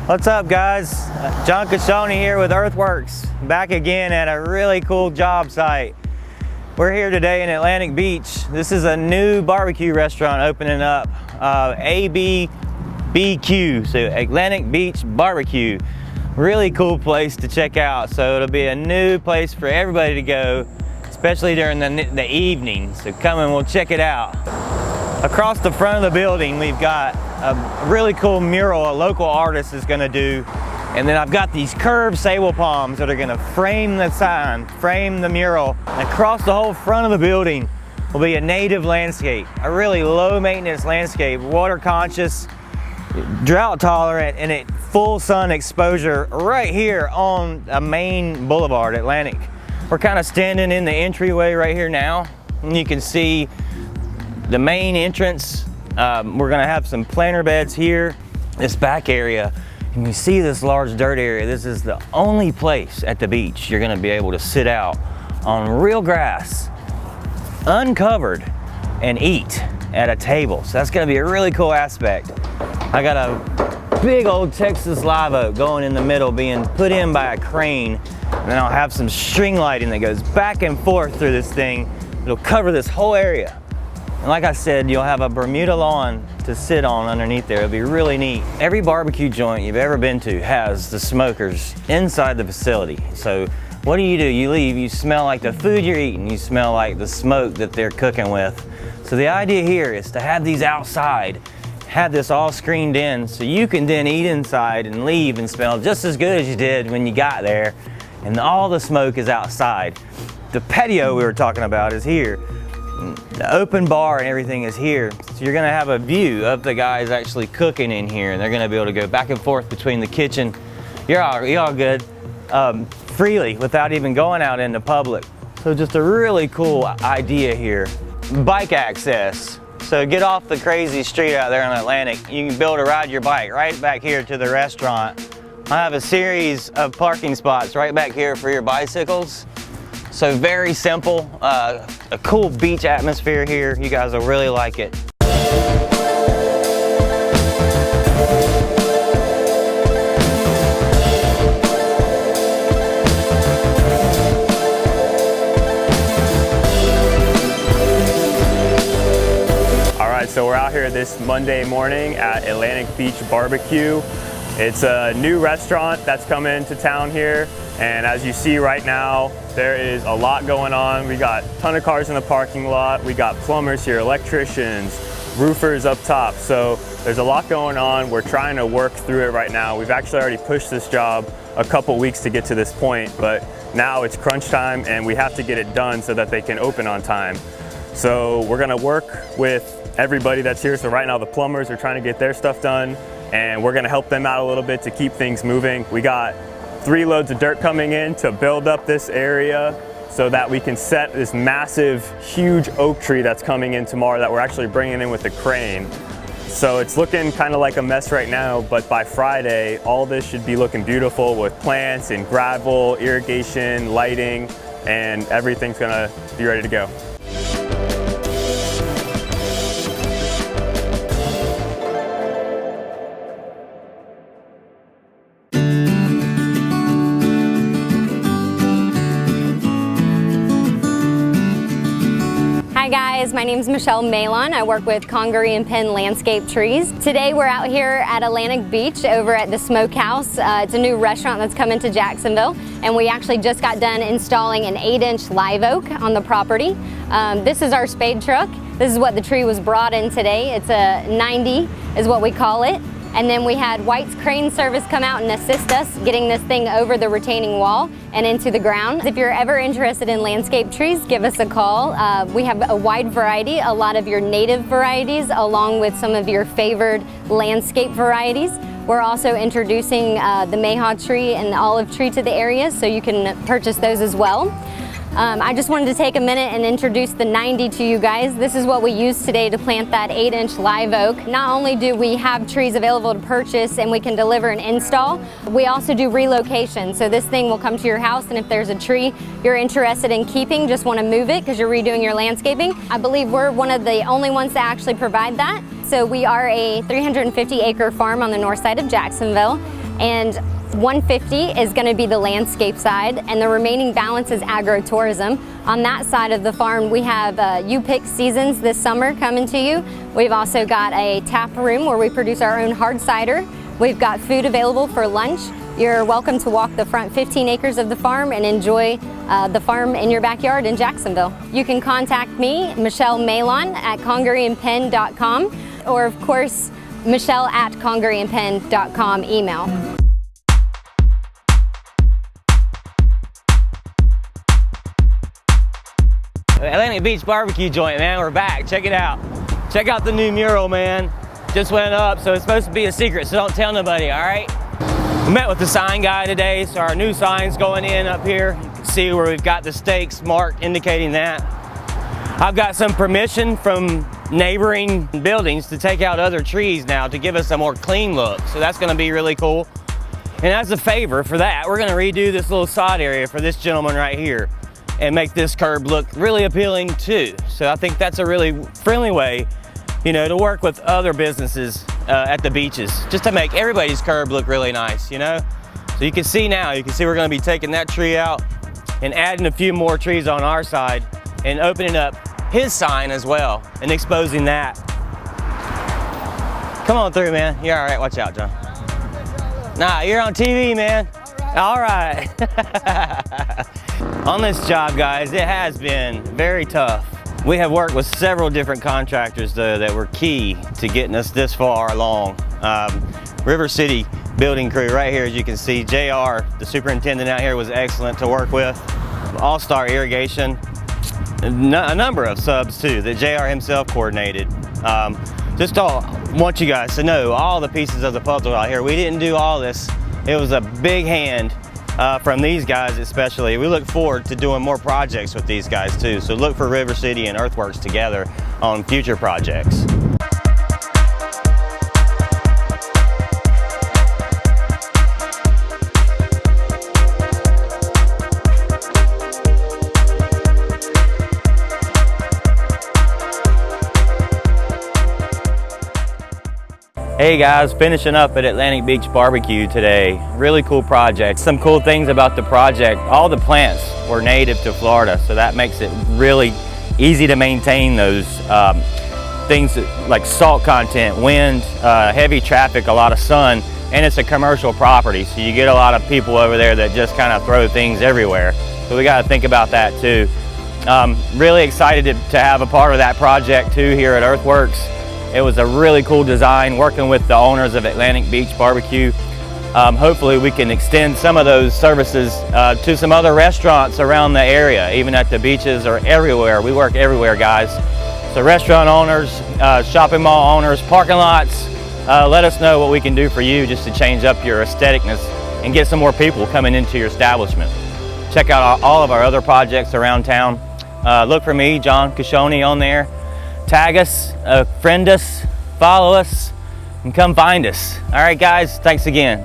What's up, guys? John Cacchione here with Earthworks, back again at a really cool job site. We're here today in Atlantic Beach. This is a new barbecue restaurant opening up, BBQ, so Atlantic Beach Barbecue. Really cool place to check out. So it'll be a new place for everybody to go, especially during the evening. So come and we'll check it out. Across the front of the building, we've got a really cool mural a local artist is gonna do. And then I've got these curved sable palms that are gonna frame the sign, frame the mural. And across the whole front of the building will be a native landscape, a really low maintenance landscape, water conscious, drought tolerant, and at full sun exposure right here on a main boulevard, Atlantic. We're kind of standing in the entryway right here now, and you can see the main entrance. We're gonna have some planter beds here, this back area, and you see this large dirt area. This is the only place at the beach you're gonna be able to sit out on real grass, uncovered, and eat at a table. So that's gonna be a really cool aspect. I got a big old Texas live oak going in the middle, being put in by a crane, and then I'll have some string lighting that goes back and forth through this thing. It'll cover this whole area. And like I said, you'll have a Bermuda lawn to sit on underneath there. It'll be really neat. Every barbecue joint you've ever been to has the smokers inside the facility. So what do? You leave, you smell like the food you're eating, you smell like the smoke that they're cooking with. So the idea here is to have these outside, have this all screened in, so you can then eat inside and leave and smell just as good as you did when you got there, and all the smoke is outside. The patio we were talking about is here. The open bar and everything is here. So you're gonna have a view of the guys actually cooking in here, and they're gonna be able to go back and forth between the kitchen. You're all good, freely without even going out into public. So just a really cool idea here. Bike access. So get off the crazy street out there on Atlantic. You can be able to ride your bike right back here to the restaurant. I have a series of parking spots right back here for your bicycles. So very simple, a cool beach atmosphere here. You guys will really like it. All right, so we're out here this Monday morning at Atlantic Beach BBQ. It's a new restaurant that's coming to town here. And as you see right now, there is a lot going on. We got a ton of cars in the parking lot. We got plumbers here, electricians, roofers up top. So there's a lot going on. We're trying to work through it right now. We've actually already pushed this job a couple weeks to get to this point, but now it's crunch time and we have to get it done so that they can open on time. So we're gonna work with everybody that's here. So right now the plumbers are trying to get their stuff done, and we're gonna help them out a little bit to keep things moving. We got 3 loads of dirt coming in to build up this area so that we can set this massive, huge oak tree that's coming in tomorrow that we're actually bringing in with a crane. So it's looking kind of like a mess right now, but by Friday, all this should be looking beautiful with plants and gravel, irrigation, lighting, and everything's gonna be ready to go. Hi guys, my name is Michelle Maylon. I work with Congaree and Penn landscape trees. Today we're out here at Atlantic Beach over at the Smokehouse. It's a new restaurant that's coming to Jacksonville, and we actually just got done installing an 8-inch live oak on the property. This is our spade truck. This is what the tree was brought in today. It's a 90 is what we call it. And then we had White's Crane Service come out and assist us getting this thing over the retaining wall and into the ground. If you're ever interested in landscape trees, give us a call. We have a wide variety, a lot of your native varieties along with some of your favored landscape varieties. We're also introducing the mayhaw tree and the olive tree to the area, so you can purchase those as well. I just wanted to take a minute and introduce the 90 to you guys. This is what we used today to plant that 8-inch live oak. Not only do we have trees available to purchase and we can deliver and install, we also do relocation. So this thing will come to your house, and if there's a tree you're interested in keeping, just want to move it because you're redoing your landscaping, I believe we're one of the only ones that actually provide that. So we are a 350-acre farm on the north side of Jacksonville. and 150 is going to be the landscape side, and the remaining balance is agro-tourism. On that side of the farm, we have you pick seasons this summer coming to you. We've also got a tap room where we produce our own hard cider. We've got food available for lunch. You're welcome to walk the front 15 acres of the farm and enjoy the farm in your backyard in Jacksonville. You can contact me, Michelle Maylon, at congareeandpenn.com, or of course, Michelle at congareeandpenn.com email. Atlantic Beach barbecue joint, man, we're back. Check it out. Check out the new mural, man. Just went up, so it's supposed to be a secret, so don't tell nobody, all right? We met with the sign guy today, so our new sign's going in up here. You can see where we've got the stakes marked indicating that. I've got some permission from neighboring buildings to take out other trees now to give us a more clean look, so that's gonna be really cool. And as a favor for that, we're gonna redo this little side area for this gentleman right here and make this curb look really appealing too. So I think that's a really friendly way, you know, to work with other businesses at the beaches, just to make everybody's curb look really nice, you know? So you can see now, we're gonna be taking that tree out and adding a few more trees on our side and opening up his sign as well and exposing that. Come on through, man. You're all right, watch out, John. Nah, you're on TV, man. All right. On this job, guys, it has been very tough. We have worked with several different contractors though that were key to getting us this far along. River City building crew right here, as you can see. JR, the superintendent out here, was excellent to work with. All-Star Irrigation, a number of subs too that JR himself coordinated. Just want you guys to know all the pieces of the puzzle out here. We didn't do all this. It was a big hand from these guys especially. We look forward to doing more projects with these guys too. So look for River City and Earthworks together on future projects. Hey guys, finishing up at Atlantic Beach BBQ today. Really cool project. Some cool things about the project, all the plants were native to Florida, so that makes it really easy to maintain those things like salt content, wind, heavy traffic, a lot of sun, and it's a commercial property, so you get a lot of people over there that just kind of throw things everywhere. So we got to think about that too. Really excited to have a part of that project too here at Earthworks. It was a really cool design working with the owners of Atlantic Beach BBQ. Hopefully we can extend some of those services to some other restaurants around the area, even at the beaches or everywhere. We work everywhere, guys. So restaurant owners, shopping mall owners, parking lots, let us know what we can do for you just to change up your aestheticness and get some more people coming into your establishment. Check out all of our other projects around town. Look for me, John Cacchione, on there. Tag us, friend us, follow us, and come find us. All right, guys, thanks again.